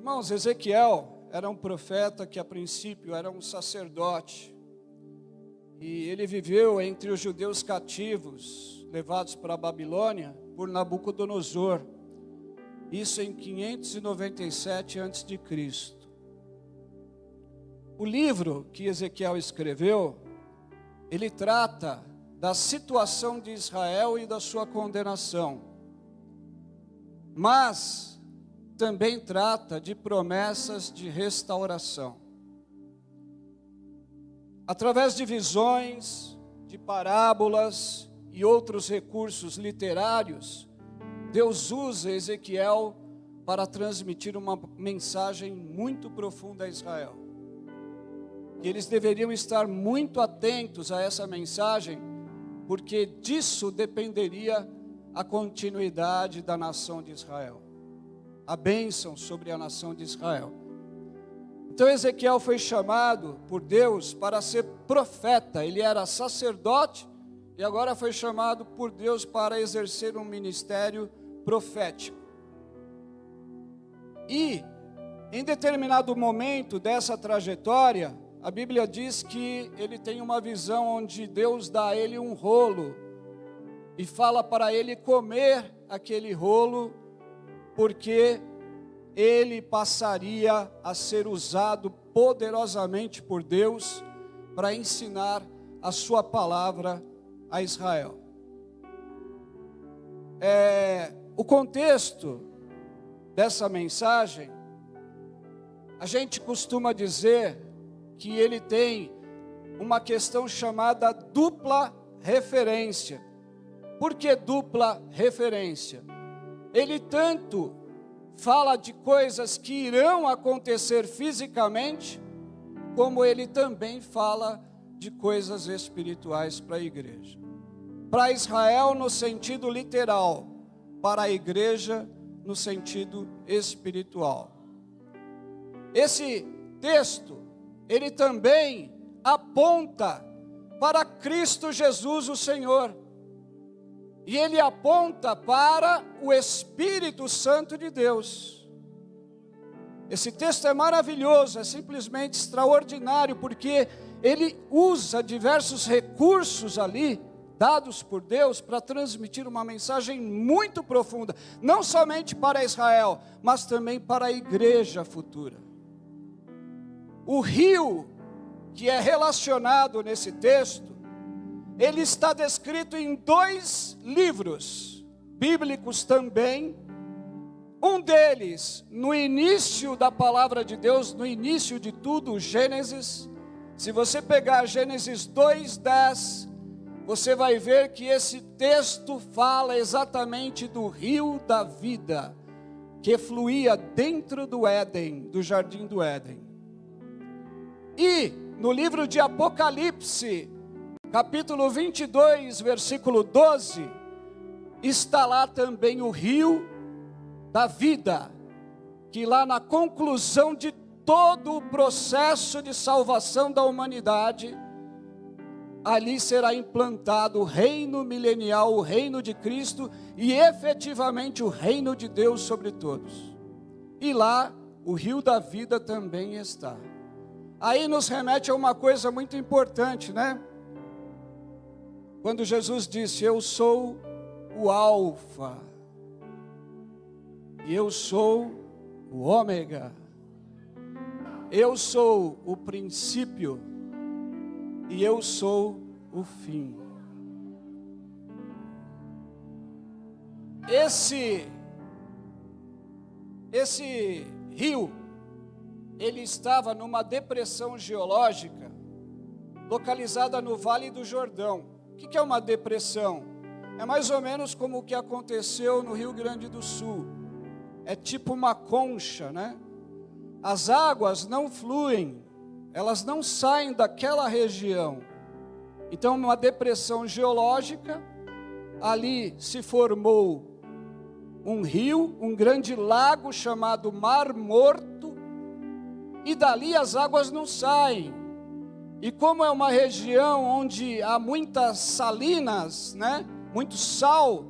Irmãos, Ezequiel era um profeta que a princípio era um sacerdote. E ele viveu entre os judeus cativos, levados para a Babilônia, por Nabucodonosor. Isso em 597 a.C. O livro que Ezequiel escreveu, ele trata da situação de Israel e da sua condenação. Mas também trata de promessas de restauração. Através de visões, de parábolas e outros recursos literários, Deus usa Ezequiel para transmitir uma mensagem muito profunda a Israel. E eles deveriam estar muito atentos a essa mensagem, porque disso dependeria a continuidade da nação de Israel, a bênção sobre a nação de Israel. Então Ezequiel foi chamado por Deus para ser profeta. Ele era sacerdote e agora foi chamado por Deus para exercer um ministério profético. E em determinado momento dessa trajetória, a Bíblia diz que ele tem uma visão onde Deus dá a ele um rolo e fala para ele comer aquele rolo, porque ele passaria a ser usado poderosamente por Deus para ensinar a sua palavra a Israel. O contexto dessa mensagem, a gente costuma dizer que ele tem uma questão chamada dupla referência. Por que dupla referência? Ele tanto fala de coisas que irão acontecer fisicamente, como ele também fala de coisas espirituais para a igreja. Para Israel no sentido literal, para a igreja no sentido espiritual. Esse texto, ele também aponta para Cristo Jesus o Senhor. E ele aponta para o Espírito Santo de Deus. Esse texto é maravilhoso, é simplesmente extraordinário, porque ele usa diversos recursos ali, dados por Deus, para transmitir uma mensagem muito profunda, não somente para Israel, mas também para a igreja futura. O rio que é relacionado nesse texto, ele está descrito em 2 livros bíblicos também. Um deles, no início da palavra de Deus, no início de tudo, Gênesis. Se você pegar Gênesis 2:10, você vai ver que esse texto fala exatamente do rio da vida, que fluía dentro do Éden, do jardim do Éden. E no livro de Apocalipse, capítulo 22, versículo 12, está lá também o rio da vida, que lá na conclusão de todo o processo de salvação da humanidade, ali será implantado o reino milenial, o reino de Cristo e efetivamente o reino de Deus sobre todos. E lá o rio da vida também está. Aí nos remete a uma coisa muito importante, né? Quando Jesus disse: eu sou o Alfa, e eu sou o Ômega, eu sou o princípio, e eu sou o fim. Esse rio, ele estava numa depressão geológica, localizada no Vale do Jordão. O que é uma depressão? É mais ou menos como o que aconteceu no Rio Grande do Sul. É tipo uma concha, né? As águas não fluem, elas não saem daquela região. Então, uma depressão geológica, ali se formou um rio, um grande lago chamado Mar Morto, e dali as águas não saem. E como é uma região onde há muitas salinas, né? Muito sal,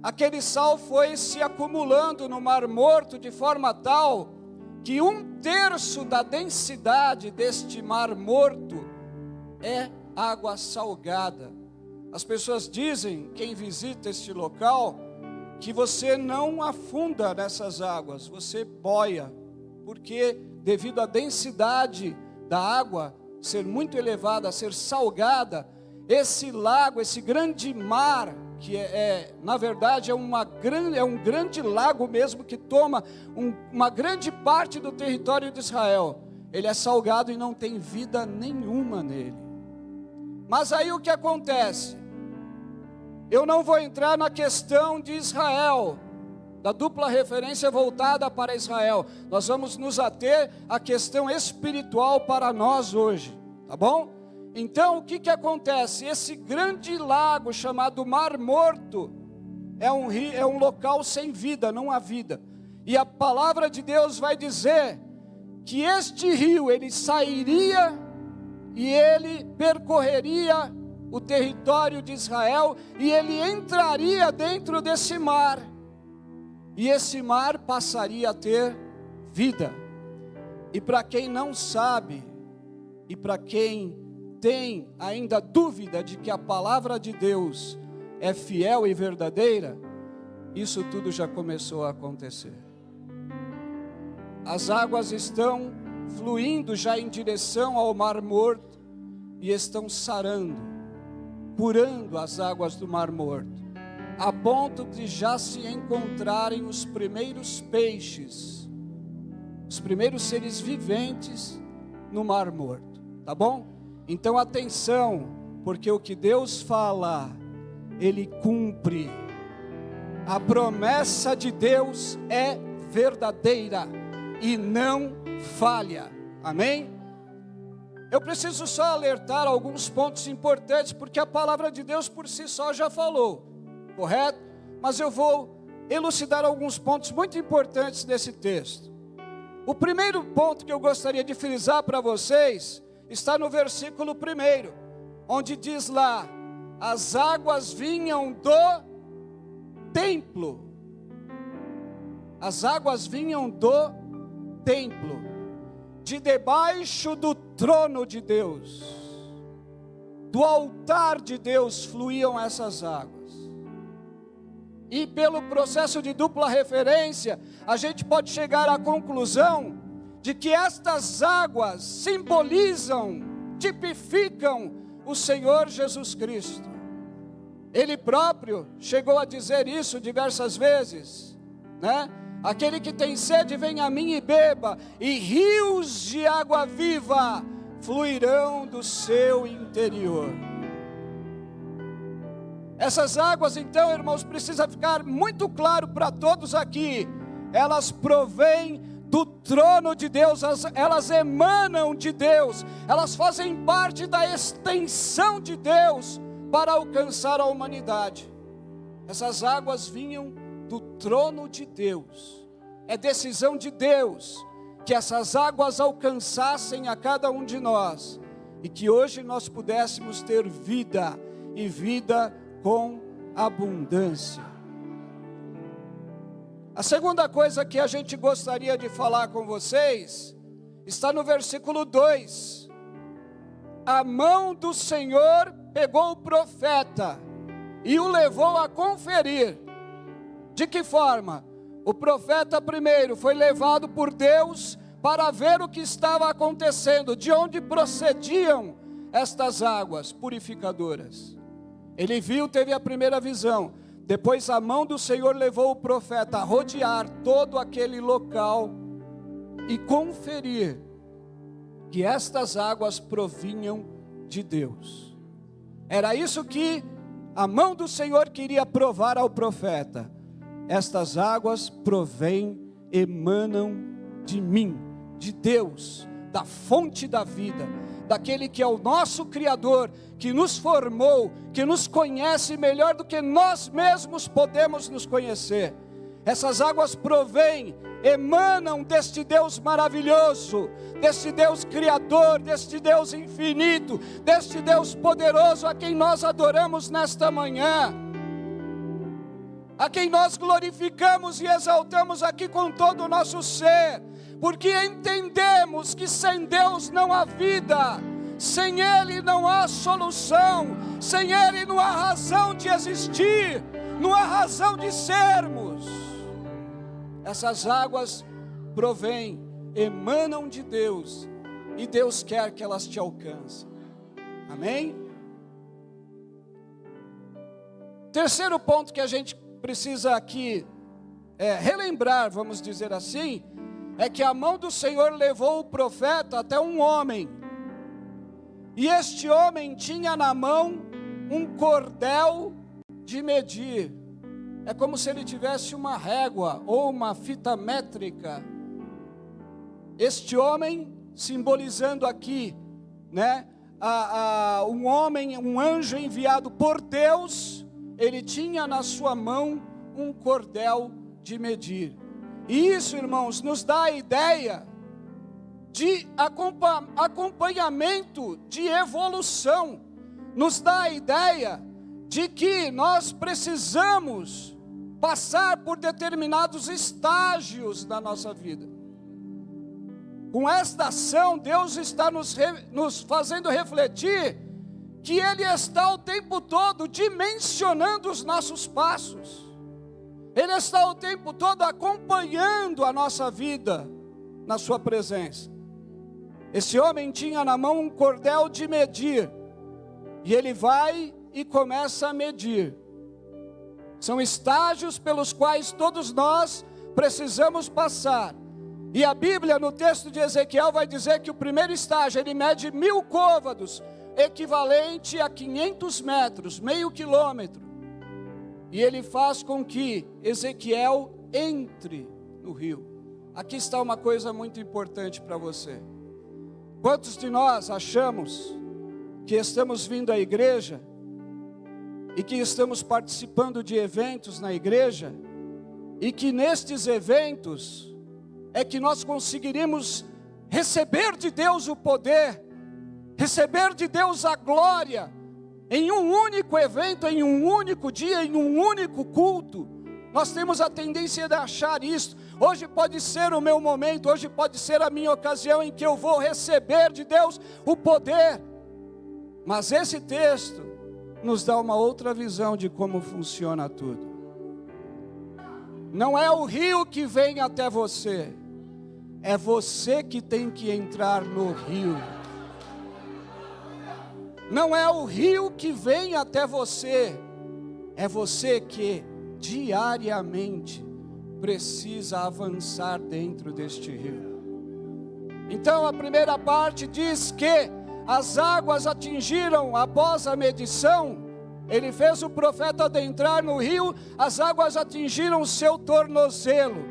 aquele sal foi se acumulando no Mar Morto de forma tal que 1/3 da densidade deste mar morto é água salgada. As pessoas dizem, quem visita este local, que você não afunda nessas águas, você boia, porque devido à densidade da água ser muito elevada, ser salgada, esse lago, esse grande mar, que na verdade é um grande lago mesmo, que toma uma grande parte do território de Israel, ele é salgado e não tem vida nenhuma nele. Mas aí o que acontece? Eu não vou entrar na questão de Israel, da dupla referência voltada para Israel. Nós vamos nos ater à questão espiritual para nós hoje, tá bom? Então o que acontece? Esse grande lago chamado Mar Morto é um local sem vida, não há vida. E a palavra de Deus vai dizer que este rio, ele sairia e ele percorreria o território de Israel, e ele entraria dentro desse mar, e esse mar passaria a ter vida. E para quem não sabe, e para quem tem ainda dúvida de que a palavra de Deus é fiel e verdadeira, isso tudo já começou a acontecer. As águas estão fluindo já em direção ao Mar Morto, e estão sarando, curando as águas do Mar Morto, a ponto de já se encontrarem os primeiros peixes, os primeiros seres viventes no Mar Morto, tá bom? Então atenção, porque o que Deus fala, Ele cumpre. A promessa de Deus é verdadeira e não falha, amém? Eu preciso só alertar alguns pontos importantes, porque a palavra de Deus por si só já falou, correto? Mas eu vou elucidar alguns pontos muito importantes desse texto. O primeiro ponto que eu gostaria de frisar para vocês está no versículo 1, onde diz lá: as águas vinham do templo. As águas vinham do templo, de debaixo do trono de Deus, do altar de Deus fluíam essas águas. E pelo processo de dupla referência, a gente pode chegar à conclusão de que estas águas simbolizam, tipificam o Senhor Jesus Cristo. Ele próprio chegou a dizer isso diversas vezes, né? Aquele que tem sede, vem a mim e beba, e rios de água viva fluirão do seu interior. Essas águas, então, irmãos, precisa ficar muito claro para todos aqui, elas provêm do trono de Deus, elas emanam de Deus, elas fazem parte da extensão de Deus para alcançar a humanidade. Essas águas vinham do trono de Deus. É decisão de Deus que essas águas alcançassem a cada um de nós, e que hoje nós pudéssemos ter vida, e vida com abundância. A segunda coisa que a gente gostaria de falar com vocês está no versículo 2. A mão do Senhor pegou o profeta e o levou a conferir. De que forma? O profeta primeiro foi levado por Deus para ver o que estava acontecendo, de onde procediam estas águas purificadoras. Ele viu, teve a primeira visão. Depois a mão do Senhor levou o profeta a rodear todo aquele local e conferir que estas águas provinham de Deus. Era isso que a mão do Senhor queria provar ao profeta. Estas águas provêm, emanam de mim, de Deus, da fonte da vida, daquele que é o nosso Criador, que nos formou, que nos conhece melhor do que nós mesmos podemos nos conhecer. Essas águas provêm, emanam deste Deus maravilhoso, deste Deus Criador, deste Deus infinito, deste Deus poderoso a quem nós adoramos nesta manhã, a quem nós glorificamos e exaltamos aqui com todo o nosso ser, porque entendemos que sem Deus não há vida, sem Ele não há solução, sem Ele não há razão de existir, não há razão de sermos. Essas águas provêm, emanam de Deus, e Deus quer que elas te alcancem. Amém? Terceiro ponto que a gente precisa aqui relembrar, vamos dizer assim, é que a mão do Senhor levou o profeta até um homem, e este homem tinha na mão um cordel de medir. É como se ele tivesse uma régua ou uma fita métrica. Este homem, simbolizando aqui, né, um homem, um anjo enviado por Deus, ele tinha na sua mão um cordel de medir. E isso, irmãos, nos dá a ideia de acompanhamento, de evolução, nos dá a ideia de que nós precisamos passar por determinados estágios da nossa vida. Com esta ação, Deus está nos fazendo refletir que Ele está o tempo todo dimensionando os nossos passos. Ele está o tempo todo acompanhando a nossa vida na sua presença. Esse homem tinha na mão um cordel de medir, e ele vai e começa a medir. São estágios pelos quais todos nós precisamos passar. E a Bíblia, no texto de Ezequiel, vai dizer que o primeiro estágio, ele mede 1000 côvados, equivalente a 500 metros, meio quilômetro. E ele faz com que Ezequiel entre no rio. Aqui está uma coisa muito importante para você. Quantos de nós achamos que estamos vindo à igreja e que estamos participando de eventos na igreja, e que nestes eventos é que nós conseguiríamos receber de Deus o poder, receber de Deus a glória, em um único evento, em um único dia, em um único culto? Nós temos a tendência de achar isso. Hoje pode ser o meu momento, hoje pode ser a minha ocasião em que eu vou receber de Deus o poder. Mas esse texto nos dá uma outra visão de como funciona tudo. Não é o rio que vem até você, é você que tem que entrar no rio. Não é o rio que vem até você, é você que diariamente precisa avançar dentro deste rio. Então a primeira parte diz que as águas atingiram, após a medição, ele fez o profeta adentrar no rio, as águas atingiram o seu tornozelo.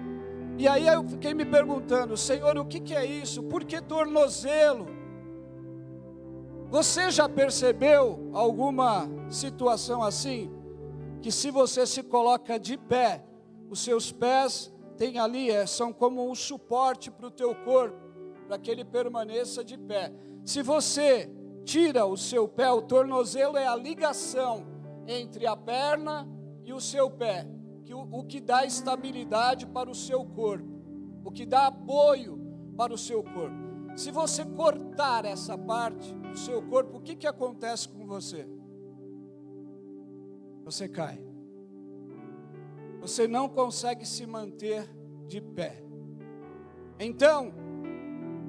E aí eu fiquei me perguntando: Senhor, o que é isso? Por que tornozelo? Você já percebeu alguma situação assim? Que se você se coloca de pé, os seus pés têm ali, são como um suporte para o teu corpo, para que ele permaneça de pé. Se você tira o seu pé, o tornozelo é a ligação entre a perna e o seu pé, o que dá estabilidade para o seu corpo, o que dá apoio para o seu corpo. Se você cortar essa parte do seu corpo, o que acontece com você? Você cai. Você não consegue se manter de pé. Então,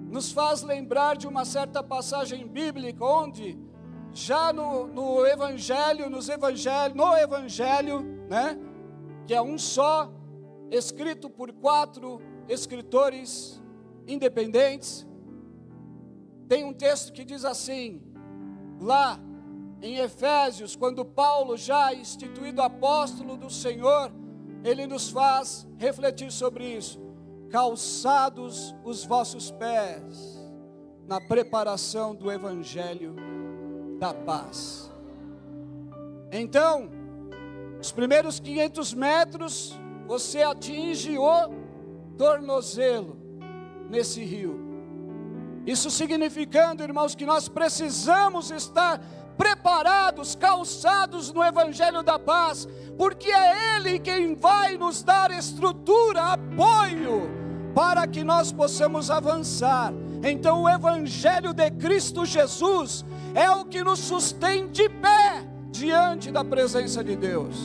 nos faz lembrar de uma certa passagem bíblica, onde já no Evangelho, né, que é um só, escrito por 4 escritores independentes, tem um texto que diz assim, lá em Efésios, quando Paulo, já instituído apóstolo do Senhor, ele nos faz refletir sobre isso: calçados os vossos pés na preparação do Evangelho da paz. Então, os primeiros 500 metros, você atinge o tornozelo nesse rio. Isso significando, irmãos, que nós precisamos estar preparados, calçados no Evangelho da paz, porque é Ele quem vai nos dar estrutura, apoio, para que nós possamos avançar. Então o Evangelho de Cristo Jesus é o que nos sustém de pé diante da presença de Deus.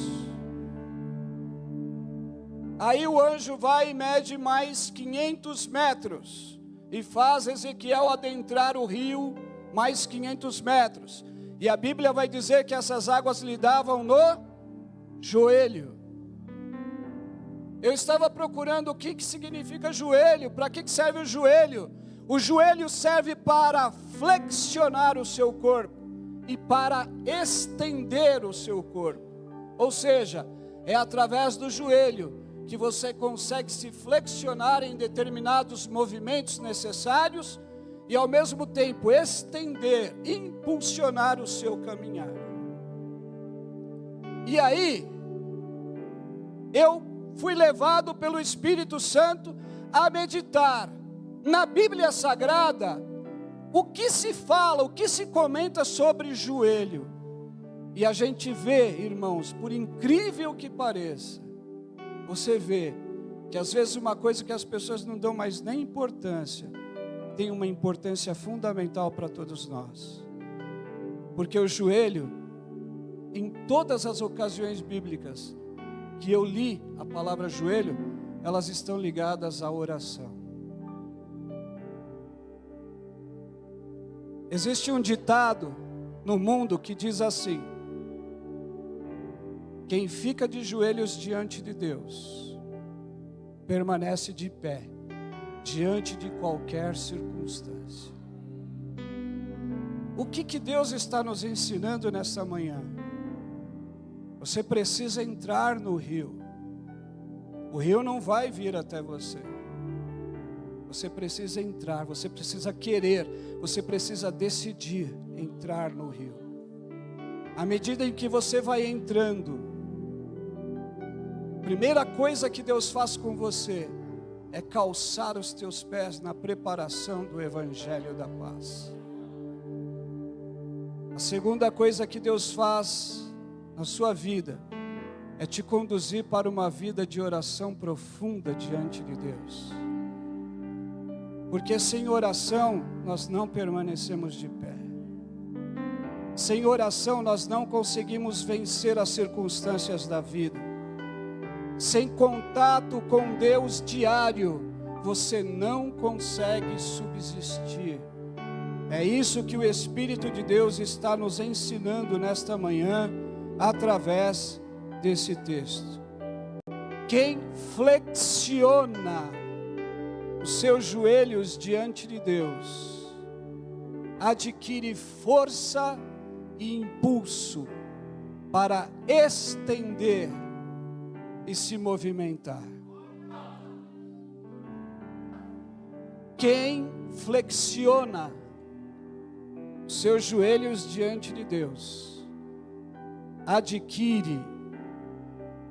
Aí o anjo vai e mede mais 500 metros e faz Ezequiel adentrar o rio mais 500 metros. E a Bíblia vai dizer que essas águas lhe davam no joelho. Eu estava procurando o que significa joelho, para que serve o joelho. O joelho serve para flexionar o seu corpo e para estender o seu corpo. Ou seja, é através do joelho que você consegue se flexionar em determinados movimentos necessários e ao mesmo tempo estender, impulsionar o seu caminhar. E aí, eu fui levado pelo Espírito Santo a meditar na Bíblia Sagrada o que se fala, o que se comenta sobre joelho. E a gente vê, irmãos, por incrível que pareça, você vê que às vezes uma coisa que as pessoas não dão mais nem importância, tem uma importância fundamental para todos nós. Porque o joelho, em todas as ocasiões bíblicas que eu li a palavra joelho, elas estão ligadas à oração. Existe um ditado no mundo que diz assim: quem fica de joelhos diante de Deus, permanece de pé, diante de qualquer circunstância. O que Deus está nos ensinando nessa manhã? Você precisa entrar no rio. O rio não vai vir até você. Você precisa entrar, você precisa querer, você precisa decidir entrar no rio. À medida em que você vai entrando, a primeira coisa que Deus faz com você é calçar os teus pés na preparação do Evangelho da paz. A segunda coisa que Deus faz na sua vida é te conduzir para uma vida de oração profunda diante de Deus. Porque sem oração nós não permanecemos de pé. Sem oração nós não conseguimos vencer as circunstâncias da vida. Sem contato com Deus diário, você não consegue subsistir. É isso que o Espírito de Deus está nos ensinando nesta manhã, através desse texto. Quem flexiona os seus joelhos diante de Deus, adquire força e impulso para estender e se movimentar. Quem flexiona os seus joelhos diante de Deus, adquire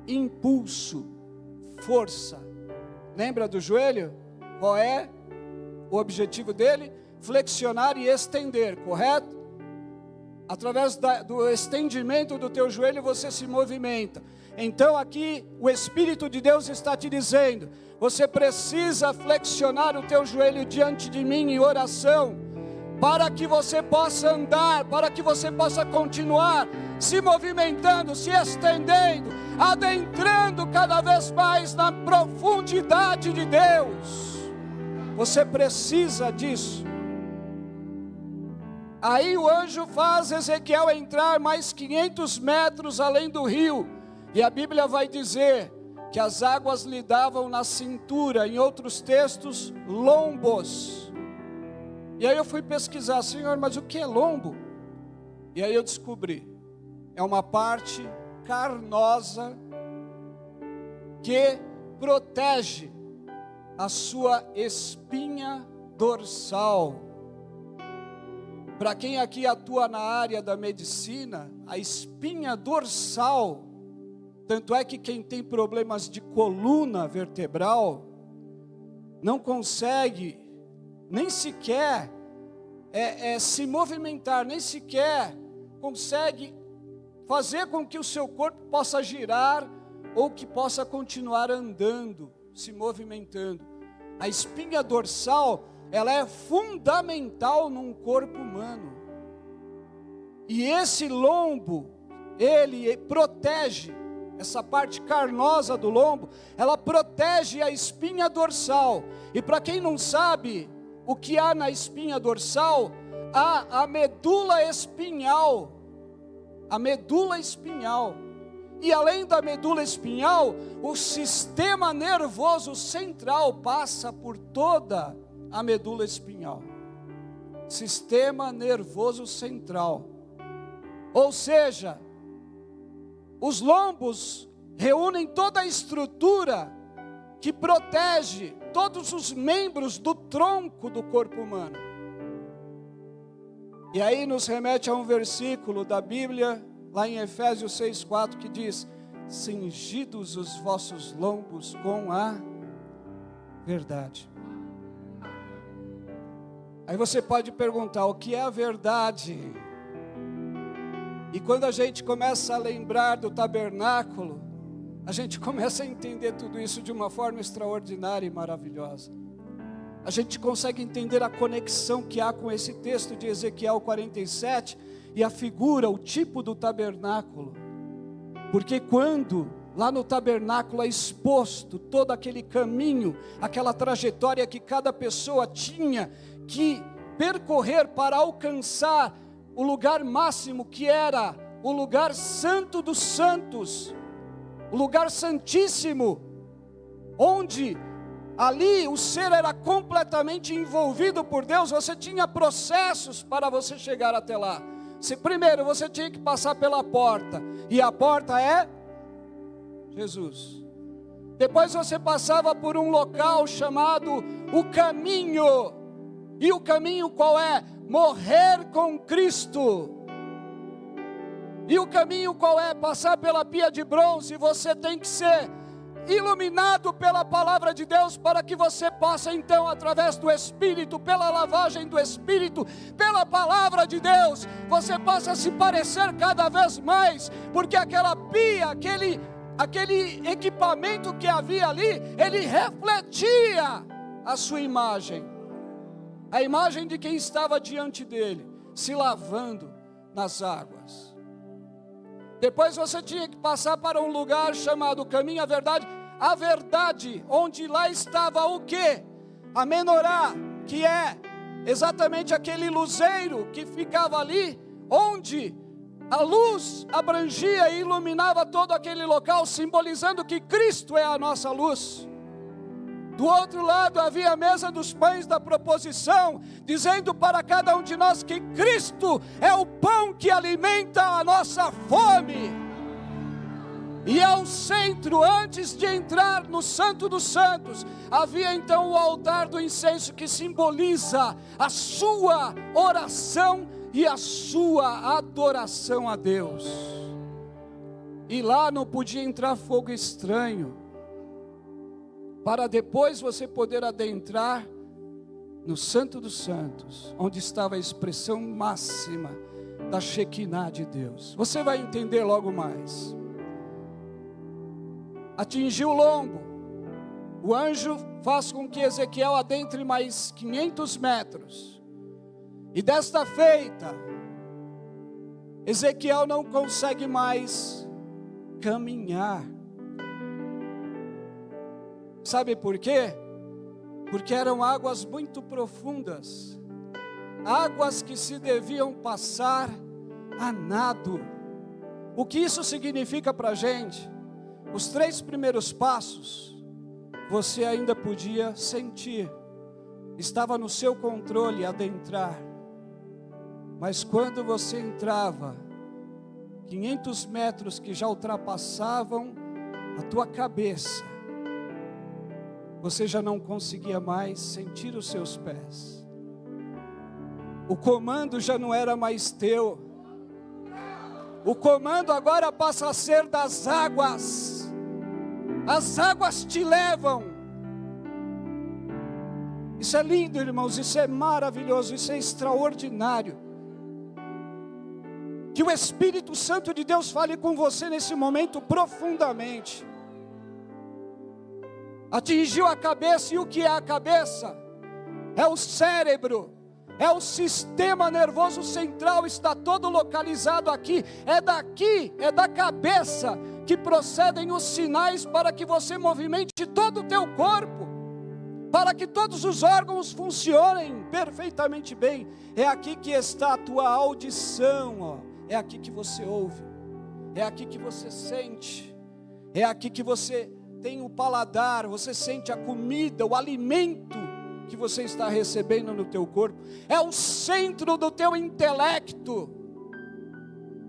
impulso, força. Lembra do joelho? Qual é o objetivo dele? Flexionar e estender, correto? Através do estendimento do teu joelho você se movimenta. Então aqui o Espírito de Deus está te dizendo: você precisa flexionar o teu joelho diante de mim em oração, para que você possa andar, para que você possa continuar se movimentando, se estendendo, adentrando cada vez mais na profundidade de Deus. Você precisa disso. Aí o anjo faz Ezequiel entrar mais 500 metros além do rio. E a Bíblia vai dizer que as águas lhe davam na cintura, em outros textos, lombos. E aí eu fui pesquisar: Senhor, mas o que é lombo? E aí eu descobri, é uma parte carnosa que protege a sua espinha dorsal. Para quem aqui atua na área da medicina, a espinha dorsal, tanto é que quem tem problemas de coluna vertebral, não consegue nem sequer se movimentar, nem sequer consegue fazer com que o seu corpo possa girar, ou que possa continuar andando, se movimentando, A espinha dorsal, ela é fundamental num corpo humano. E esse lombo, ele protege, essa parte carnosa do lombo, ela protege a espinha dorsal. E para quem não sabe o que há na espinha dorsal, há a medula espinhal. A medula espinhal. E além da medula espinhal, o sistema nervoso central passa por toda a medula espinhal. Sistema nervoso central. Ou seja, os lombos reúnem toda a estrutura que protege todos os membros do tronco do corpo humano. E aí nos remete a um versículo da Bíblia, lá em Efésios 6,4, que diz: cingidos os vossos lombos com a verdade. Aí você pode perguntar, o que é a verdade? E quando a gente começa a lembrar do tabernáculo, a gente começa a entender tudo isso de uma forma extraordinária e maravilhosa. A gente consegue entender a conexão que há com esse texto de Ezequiel 47 e a figura, o tipo do tabernáculo. Porque quando lá no tabernáculo é exposto todo aquele caminho, aquela trajetória que cada pessoa tinha que percorrer para alcançar o lugar máximo, que era o lugar santo dos santos, o lugar santíssimo, onde ali o ser era completamente envolvido por Deus. Você tinha processos para você chegar até lá. Primeiro você tinha que passar pela porta, e a porta é Jesus. Depois você passava por um local chamado o caminho. E o caminho qual é? Morrer com Cristo. E o caminho qual é? Passar pela pia de bronze. Você tem que ser iluminado pela palavra de Deus, para que você possa então, através do Espírito, pela lavagem do Espírito, pela palavra de Deus, você possa se parecer cada vez mais, porque aquela pia, aquele equipamento que havia ali, ele refletia a sua imagem, a imagem de quem estava diante dele, se lavando nas águas. Depois você tinha que passar para um lugar chamado Caminho, a verdade, onde lá estava o quê? A menorá, que é exatamente aquele luzeiro que ficava ali, onde a luz abrangia e iluminava todo aquele local, simbolizando que Cristo é a nossa luz. Do outro lado havia a mesa dos pães da proposição, dizendo para cada um de nós que Cristo é o pão que alimenta a nossa fome. E ao centro, antes de entrar no Santo dos Santos, havia então o altar do incenso, que simboliza a sua oração e a sua adoração a Deus. E lá não podia entrar fogo estranho, para depois você poder adentrar no Santo dos Santos, onde estava a expressão máxima da Shekinah de Deus. Você vai entender logo mais. Atingiu o lombo, o anjo faz com que Ezequiel adentre mais 500 metros, e desta feita, Ezequiel não consegue mais caminhar. Sabe por quê? Porque eram águas muito profundas, águas que se deviam passar a nado. O que isso significa para a gente? Os 3 primeiros passos, você ainda podia sentir, estava no seu controle adentrar. Mas quando você entrava, 500 metros que já ultrapassavam a tua cabeça, você já não conseguia mais sentir os seus pés. O comando já não era mais teu. O comando agora passa a ser das águas. As águas te levam. Isso é lindo, irmãos, isso é maravilhoso, isso é extraordinário. Que o Espírito Santo de Deus fale com você nesse momento profundamente. Atingiu a cabeça, e o que é a cabeça? É o cérebro, é o sistema nervoso central, está todo localizado aqui. É daqui, é da cabeça que procedem os sinais para que você movimente todo o teu corpo, para que todos os órgãos funcionem perfeitamente bem. É aqui que está a tua audição, ó. É aqui que você ouve, é aqui que você sente, é aqui que você tem o paladar, você sente a comida, o alimento que você está recebendo no teu corpo. É o centro do teu intelecto,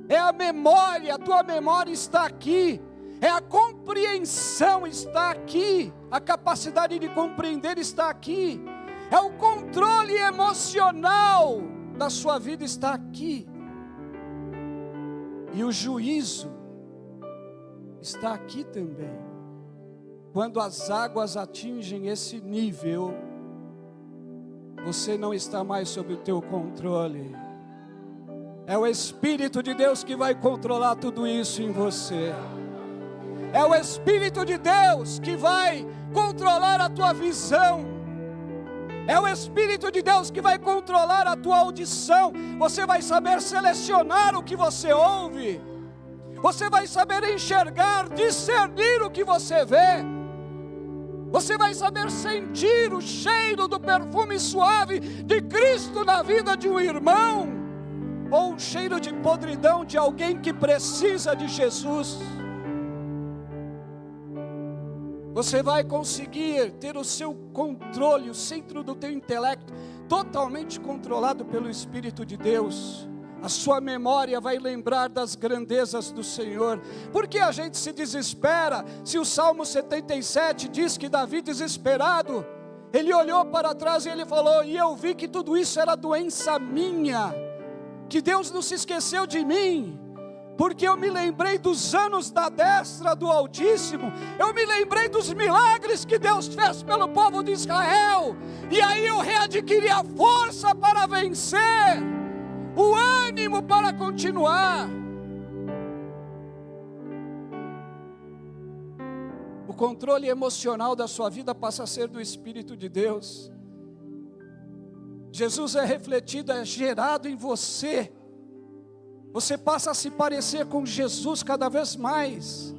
é a memória, a tua memória está aqui, é a compreensão está aqui, a capacidade de compreender está aqui, é o controle emocional da sua vida está aqui, e o juízo está aqui também. Quando as águas atingem esse nível, você não está mais sob o teu controle. É o Espírito de Deus que vai controlar tudo isso em você. É o Espírito de Deus que vai controlar a tua visão. É o Espírito de Deus que vai controlar a tua audição. Você vai saber selecionar o que você ouve. Você vai saber enxergar, discernir o que você vê. Você vai saber sentir o cheiro do perfume suave de Cristo na vida de um irmão, ou o cheiro de podridão de alguém que precisa de Jesus. Você vai conseguir ter o seu controle, o centro do teu intelecto totalmente controlado pelo Espírito de Deus. A sua memória vai lembrar das grandezas do Senhor. Por que a gente se desespera? Se o Salmo 77 diz que Davi desesperado, ele olhou para trás e ele falou: e eu vi que tudo isso era doença minha, que Deus não se esqueceu de mim, porque eu me lembrei dos anos da destra do Altíssimo, eu me lembrei dos milagres que Deus fez pelo povo de Israel, e aí eu readquiri a força para vencer, o ânimo para continuar. O controle emocional da sua vida passa a ser do Espírito de Deus. Jesus é refletido, é gerado em você. Você passa a se parecer com Jesus cada vez mais.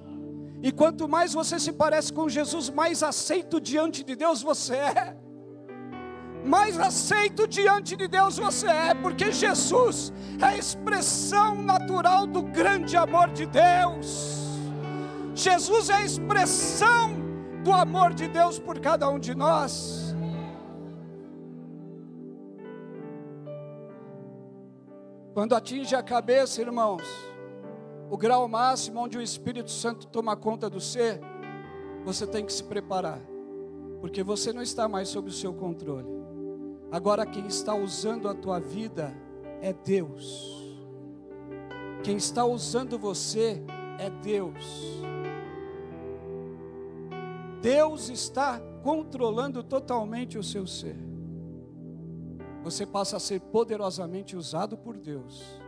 E quanto mais você se parece com Jesus, mais aceito diante de Deus você é. Mais aceito diante de Deus você é, porque Jesus é a expressão natural do grande amor de Deus. Jesus é a expressão do amor de Deus por cada um de nós. Quando atinge a cabeça, irmãos, o grau máximo onde o Espírito Santo toma conta do ser, você tem que se preparar, porque você não está mais sob o seu controle. Agora quem está usando a tua vida é Deus. Quem está usando você é Deus. Deus está controlando totalmente o seu ser. Você passa a ser poderosamente usado por Deus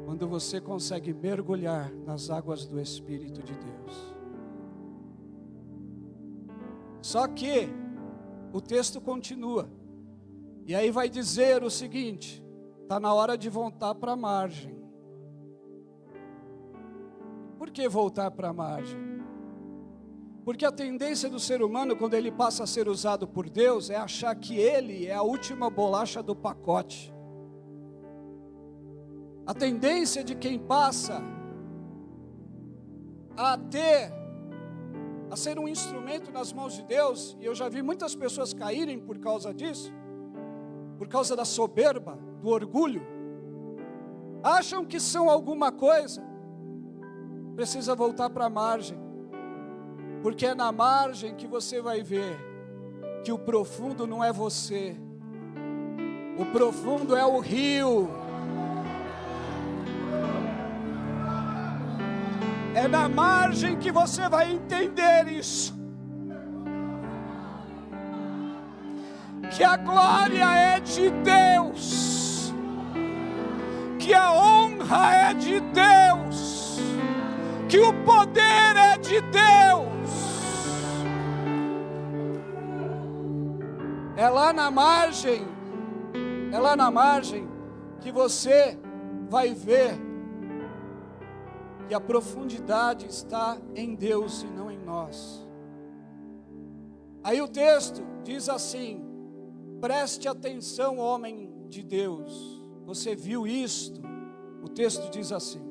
quando você consegue mergulhar nas águas do Espírito de Deus. Só que o texto continua. E aí vai dizer o seguinte: está na hora de voltar para a margem. Por que voltar para a margem? Porque a tendência do ser humano, quando ele passa a ser usado por Deus, é achar que ele é a última bolacha do pacote. A tendência de quem passa a ser um instrumento nas mãos de Deus, e eu já vi muitas pessoas caírem por causa disso, por causa da soberba, do orgulho, acham que são alguma coisa. Precisa voltar para a margem, porque é na margem que você vai ver que o profundo não é você, o profundo é o rio. É na margem que você vai entender isso, que a glória é de Deus, que a honra é de Deus, que o poder é de Deus. É lá na margem que você vai ver que a profundidade está em Deus e não em nós. Aí o texto diz assim: preste atenção, homem de Deus. Você viu isto? O texto diz assim.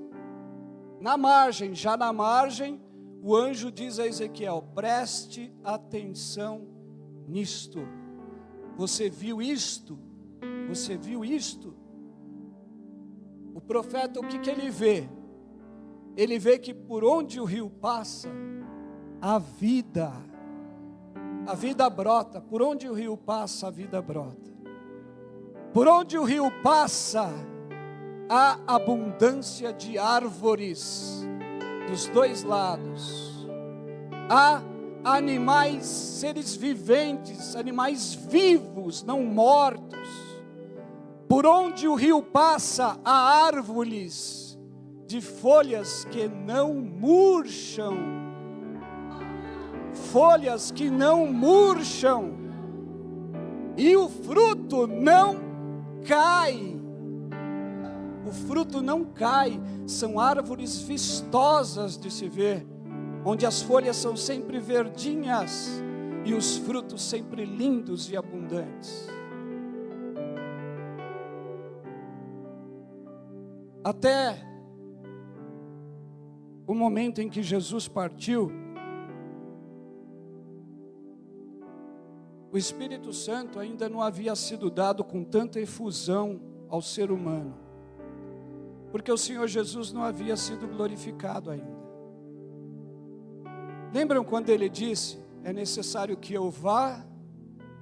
Já na margem, o anjo diz a Ezequiel: preste atenção nisto. Você viu isto? Você viu isto? O profeta, o que ele vê? Ele vê que por onde o rio passa, a vida brota. Por onde o rio passa, a vida brota. Por onde o rio passa, há abundância de árvores dos dois lados. Há animais, seres viventes, animais vivos, não mortos. Por onde o rio passa, há árvores de folhas que não murcham. Folhas que não murcham. E o fruto não cai. O fruto não cai. São árvores vistosas de se ver, onde as folhas são sempre verdinhas e os frutos sempre lindos e abundantes. Até o momento em que Jesus partiu, o Espírito Santo ainda não havia sido dado com tanta efusão ao ser humano, porque o Senhor Jesus não havia sido glorificado ainda. Lembram quando ele disse: é necessário que eu vá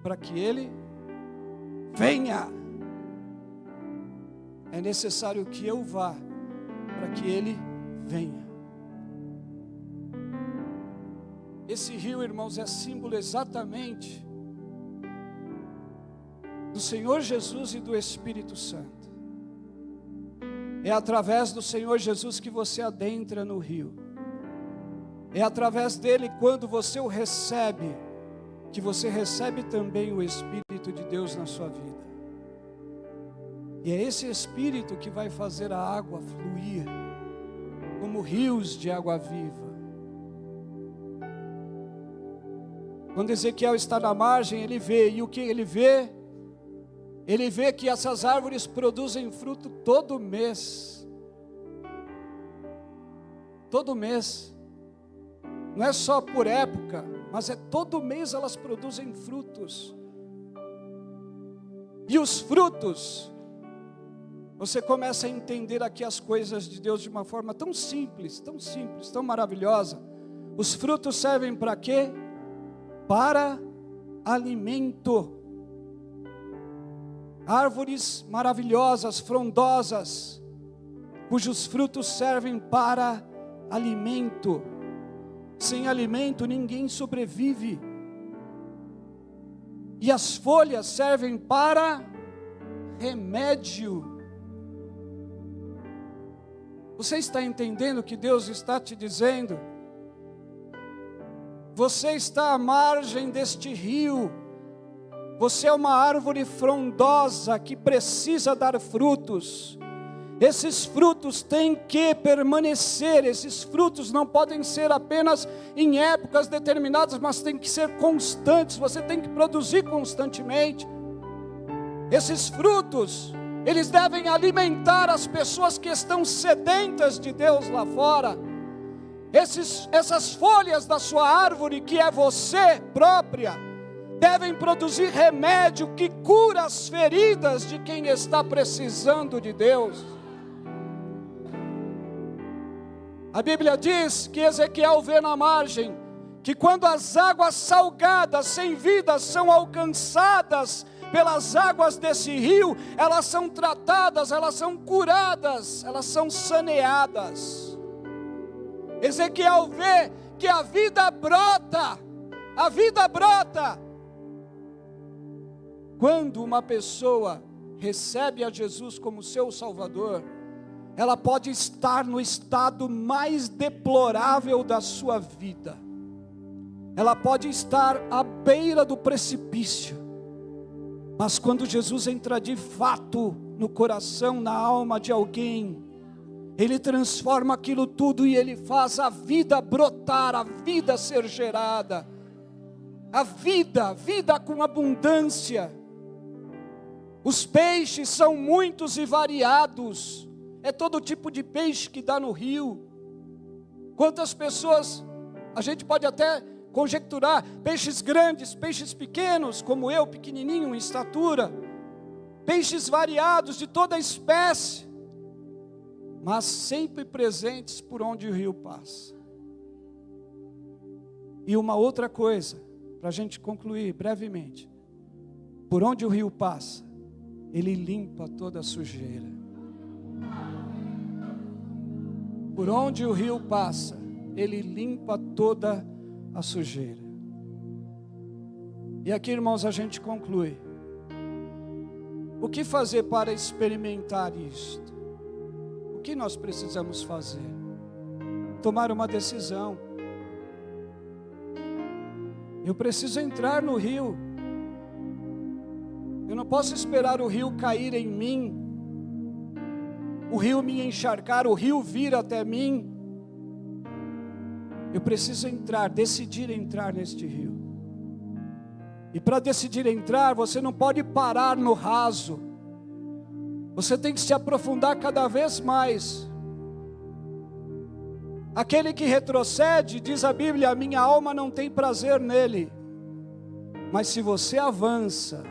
para que ele venha? É necessário que eu vá para que ele venha. Esse rio, irmãos, é símbolo exatamente do Senhor Jesus e do Espírito Santo. É através do Senhor Jesus que você adentra no rio. É através dele, quando você o recebe, que você recebe também o Espírito de Deus na sua vida. E é esse Espírito que vai fazer a água fluir como rios de água viva. Quando Ezequiel está na margem, ele vê, e o que ele vê? Ele vê que essas árvores produzem fruto todo mês. Todo mês. Não é só por época, mas é todo mês elas produzem frutos. E os frutos, você começa a entender aqui as coisas de Deus de uma forma tão simples, tão maravilhosa. Os frutos servem para quê? Para alimento. Árvores maravilhosas, frondosas, cujos frutos servem para alimento. Sem alimento ninguém sobrevive. E as folhas servem para remédio. Você está entendendo o que Deus está te dizendo? Você está à margem deste rio. Você é uma árvore frondosa que precisa dar frutos. Esses frutos têm que permanecer. Esses frutos não podem ser apenas em épocas determinadas, mas têm que ser constantes. Você tem que produzir constantemente. Esses frutos, eles devem alimentar as pessoas que estão sedentas de Deus lá fora. Essas folhas da sua árvore, que é você própria, devem produzir remédio que cura as feridas de quem está precisando de Deus. A Bíblia diz que Ezequiel vê na margem que quando as águas salgadas, sem vida, são alcançadas pelas águas desse rio, elas são tratadas, elas são curadas, elas são saneadas. Ezequiel vê que a vida brota. Quando uma pessoa recebe a Jesus como seu Salvador, ela pode estar no estado mais deplorável da sua vida. Ela pode estar à beira do precipício. Mas quando Jesus entra de fato no coração, na alma de alguém, Ele transforma aquilo tudo e Ele faz a vida brotar, a vida ser gerada. A vida com abundância. Os peixes são muitos e variados. É todo tipo de peixe que dá no rio. Quantas pessoas, a gente pode até conjecturar, peixes grandes, peixes pequenos, como eu, pequenininho em estatura, peixes variados de toda espécie, mas sempre presentes por onde o rio passa. E uma outra coisa, para a gente concluir brevemente, por onde o rio passa, ele limpa toda a sujeira. Por onde o rio passa, ele limpa toda a sujeira. E aqui, irmãos, a gente conclui. O que fazer para experimentar isto? O que nós precisamos fazer? Tomar uma decisão. Eu preciso entrar no rio. Eu não posso esperar o rio cair em mim, o rio me encharcar, o rio vir até mim. Eu preciso entrar, decidir entrar neste rio. E para decidir entrar, você não pode parar no raso. Você tem que se aprofundar cada vez mais. Aquele que retrocede, diz a Bíblia, a minha alma não tem prazer nele. Mas se você avança,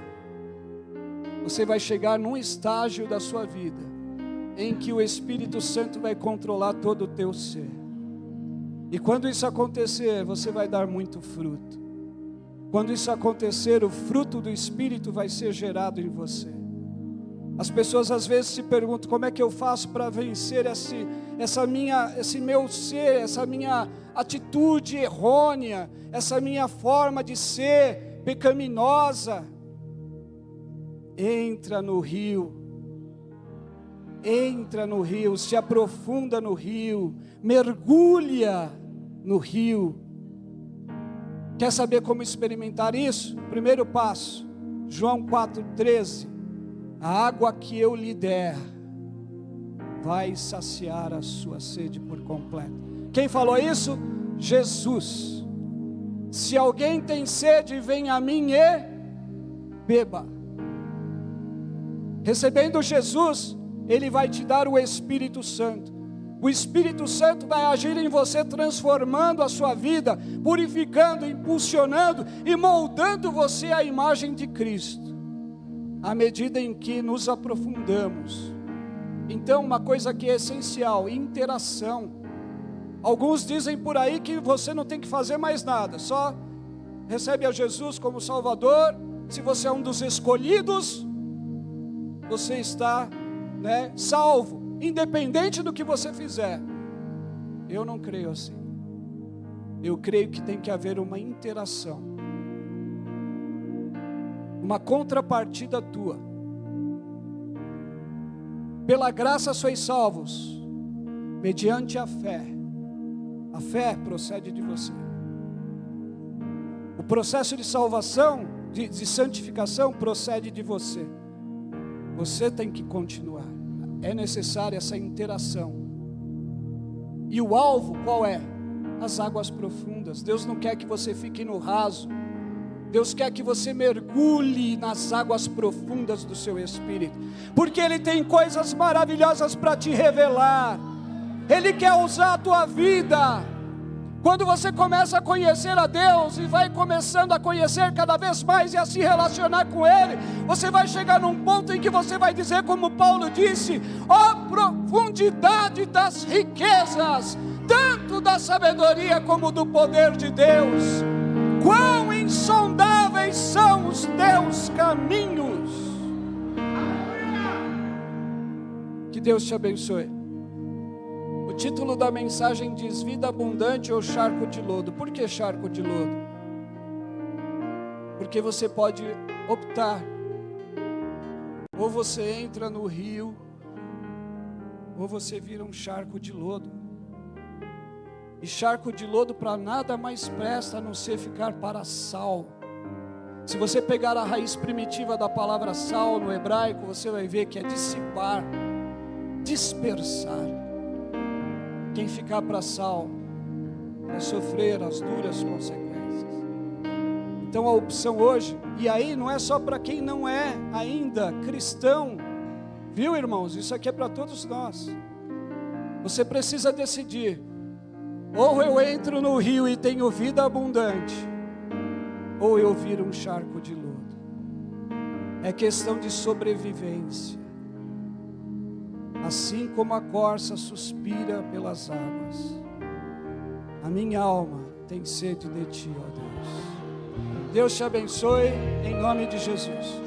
você vai chegar num estágio da sua vida, em que o Espírito Santo vai controlar todo o teu ser. E quando isso acontecer, você vai dar muito fruto. Quando isso acontecer, o fruto do Espírito vai ser gerado em você. As pessoas às vezes se perguntam, como é que eu faço para vencer esse meu ser, essa minha atitude errônea, essa minha forma de ser pecaminosa? Entra no rio, se aprofunda no rio, mergulha no rio. Quer saber como experimentar isso? Primeiro passo, João 4,13, a água que eu lhe der, vai saciar a sua sede por completo. Quem falou isso? Jesus. Se alguém tem sede, vem a mim e beba. Recebendo Jesus, Ele vai te dar o Espírito Santo. O Espírito Santo vai agir em você, transformando a sua vida, purificando, impulsionando e moldando você à imagem de Cristo, à medida em que nos aprofundamos. Então, uma coisa que é essencial, interação. Alguns dizem por aí que você não tem que fazer mais nada, só recebe a Jesus como Salvador. Se você é um dos escolhidos, você está, salvo, independente do que você fizer. Eu não creio assim. Eu creio que tem que haver uma interação, uma contrapartida tua. Pela graça sois salvos, mediante a fé. A fé procede de você. O processo de salvação, de santificação, procede de você. Você tem que continuar. É necessária essa interação. E o alvo qual é? As águas profundas. Deus não quer que você fique no raso. Deus quer que você mergulhe nas águas profundas do seu espírito, porque Ele tem coisas maravilhosas para te revelar. Ele quer usar a tua vida. Quando você começa a conhecer a Deus e vai começando a conhecer cada vez mais e a se relacionar com Ele, você vai chegar num ponto em que você vai dizer, como Paulo disse: ó profundidade das riquezas, tanto da sabedoria como do poder de Deus, quão insondáveis são os teus caminhos. Que Deus te abençoe. O título da mensagem diz: vida abundante ou charco de lodo. Por que charco de lodo? Porque você pode optar, ou você entra no rio, ou você vira um charco de lodo. E charco de lodo para nada mais presta a não ser ficar para sal. Se você pegar a raiz primitiva da palavra sal no hebraico, você vai ver que é dissipar, dispersar. Quem ficar para sal vai sofrer as duras consequências. Então a opção hoje, e aí não é só para quem não é ainda cristão, viu, irmãos? Isso aqui é para todos nós. Você precisa decidir: ou eu entro no rio e tenho vida abundante, ou eu viro um charco de lodo. É questão de sobrevivência. Assim como a corça suspira pelas águas, a minha alma tem sede de ti, ó Deus. Deus te abençoe, em nome de Jesus.